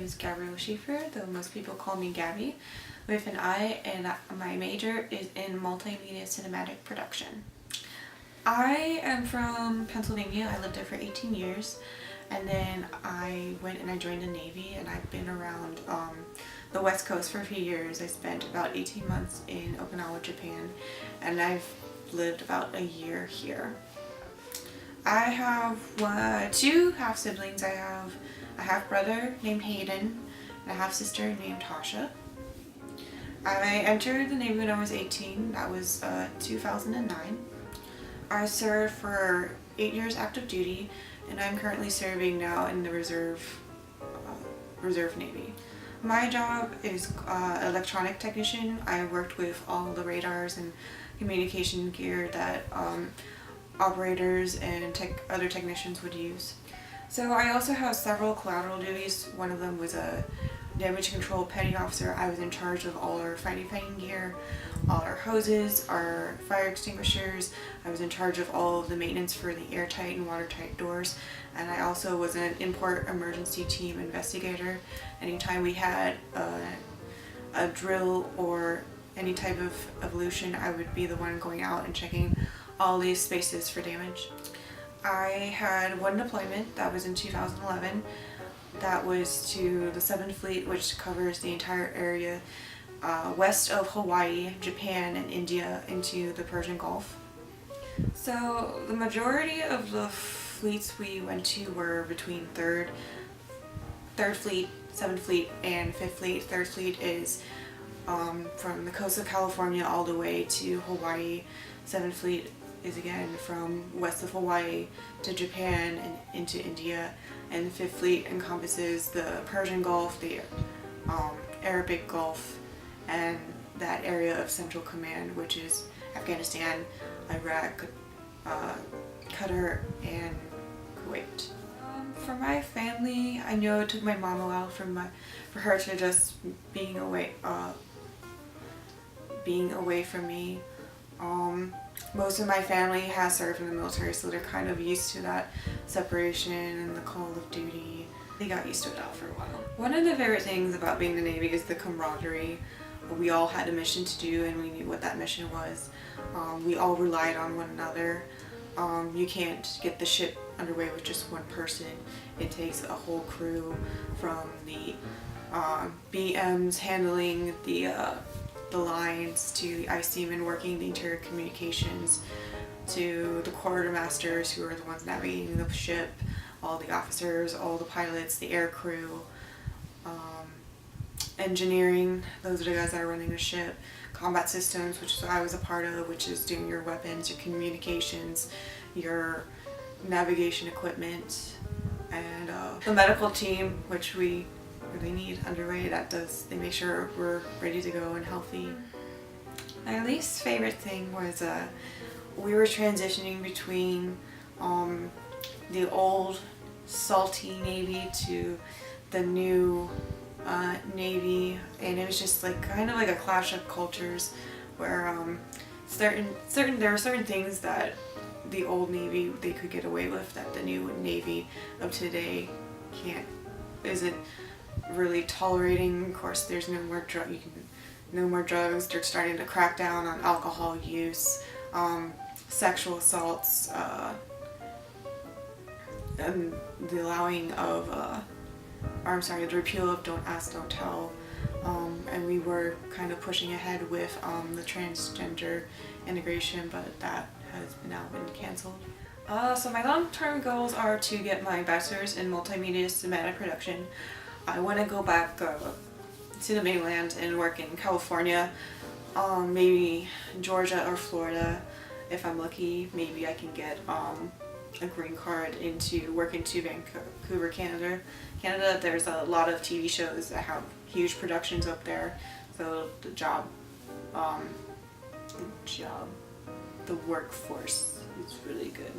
is Gabi Schiefer, though most people call me Gabi, with an I, and my major is in multimedia cinematic production. I am from Pennsylvania. I lived there for 18 years, and then I went and I joined the Navy, and I've been around the West Coast for a few years. I spent about 18 months in Okinawa, Japan, and I've lived about a year here. I have two half-siblings. I have a half-brother named Hayden and a half-sister named Tasha. I entered the Navy when I was 18. That was 2009. I served for 8 years active duty, and I'm currently serving now in the Reserve Navy. My job is electronic technician. I worked with all the radars and communication gear that operators and other technicians would use. So I also have several collateral duties. One of them was a damage control petty officer. I was in charge of all our fighting gear, all our hoses, our fire extinguishers. I was in charge of all of the maintenance for the airtight and watertight doors. And I also was an import emergency team investigator. Anytime we had a drill or any type of evolution, I would be the one going out and checking all these spaces for damage. I had one deployment that was in 2011. That was to the 7th Fleet, which covers the entire area west of Hawaii, Japan, and India into the Persian Gulf. So the majority of the fleets we went to were between 3rd Fleet, 7th Fleet, and 5th Fleet. 3rd Fleet is from the coast of California all the way to Hawaii. 7th Fleet is again from west of Hawaii to Japan and into India, and the 5th Fleet encompasses the Persian Gulf, the Arabic Gulf, and that area of Central Command, which is Afghanistan, Iraq, Qatar, and Kuwait. For my family, I know it took my mom a while for her to just being away from me. Most of my family has served in the military, so they're kind of used to that separation and the call of duty. They got used to it after a while. One of the favorite things about being in the Navy is the camaraderie. We all had a mission to do, and we knew what that mission was. We all relied on one another. You can't get the ship underway with just one person. It takes a whole crew, from the BMs handling the lines, to the ice seamen working the interior communications, to the quartermasters who are the ones navigating the ship, all the officers, all the pilots, the air crew, engineering, those are the guys that are running the ship, combat systems, which is what I was a part of, which is doing your weapons, your communications, your navigation equipment, and the medical team, which we really need underway. They make sure we're ready to go and healthy. My least favorite thing was we were transitioning between the old salty Navy to the new Navy, and it was just like kind of like a clash of cultures where there were certain things that the old Navy they could get away with that the new Navy of today isn't really tolerating. Of course, there's no more drugs. They're starting to crack down on alcohol use, sexual assaults, and the allowing of the repeal of Don't Ask, Don't Tell, and we were kind of pushing ahead with the transgender integration, but that has now been canceled. So my long-term goals are to get my bachelor's in multimedia cinematic production. I want to go back to the mainland and work in California, maybe Georgia or Florida. If I'm lucky, maybe I can get a green card to work into Vancouver, Canada. There's a lot of TV shows that have huge productions up there, so the workforce is really good.